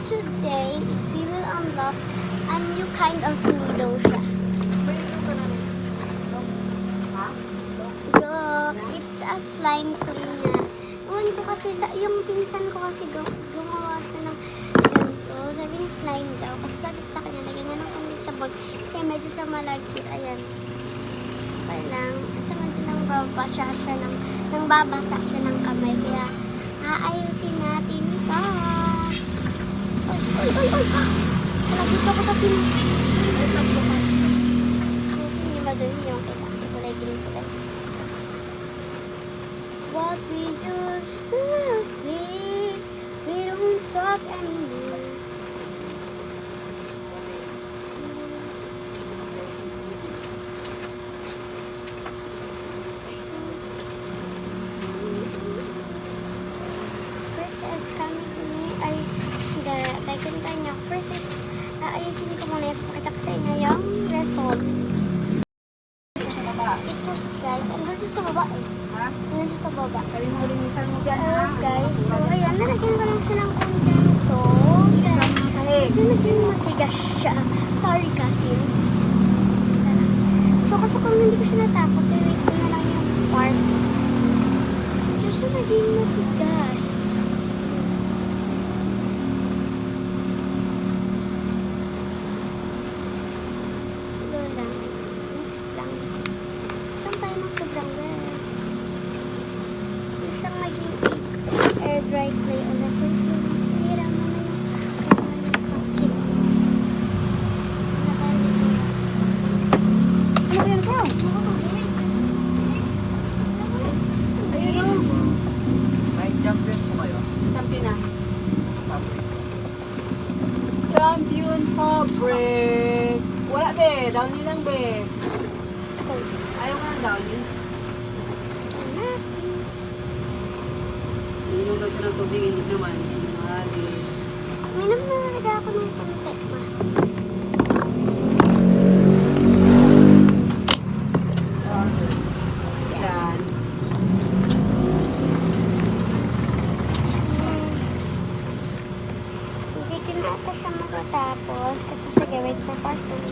today is we will unlock a new kind of needle siya. Look, it's a slime cleaner. Ewan ko kasi, yung pinsan ko kasi gumawa siya ng ganito. Sabi niya slime daw. Kasi sabi ko sa kanya, lagyan niya ng konting sabon. Kasi medyo siya malagkit. Ayan. Okay lang. Kasi medyo nang babasa siya ng kamay. Kaya, aayusin natin ito. Ay! Palagit ako sa pin. Hindi madali niyo makita kasi kulay green to guys. What we used to see, we don't talk anymore. First is coming to me, takinta niya. First is, ayusin ko muna yung pakita ko sa inyo yung result. Ito guys, ano dito sa baba eh? Ha? Ano dito sa baba? Kalinisan mo dyan, ha? Guys, so ayan, nalagyan ko lang siya ng kondenso. Bilisan mo sa sahig. Medyo naging matigas siya. Sorry kasi. So kasi kung hindi ko siya natapos, so wait ko na lang yung part. Medyo siya naging matigas. Ito lang. Mix lang. Isang tayo ng sobrang red. Hindi siyang naging air dry clay ulit. Wait, sinira mo na yung kasi. Ano yan, bro? Ayun, oh. May champion po kayo. Champion na. Champion fabric. Wala, be. Downy lang, be. Ayaw ka ng downy. Inom daw siya ng tubig, hindi naman. Sinungaling. Minum na talaga ako ng konti, ma. Yan. Hindi ko na ata siya matatapos kasi sige, wait for part 2.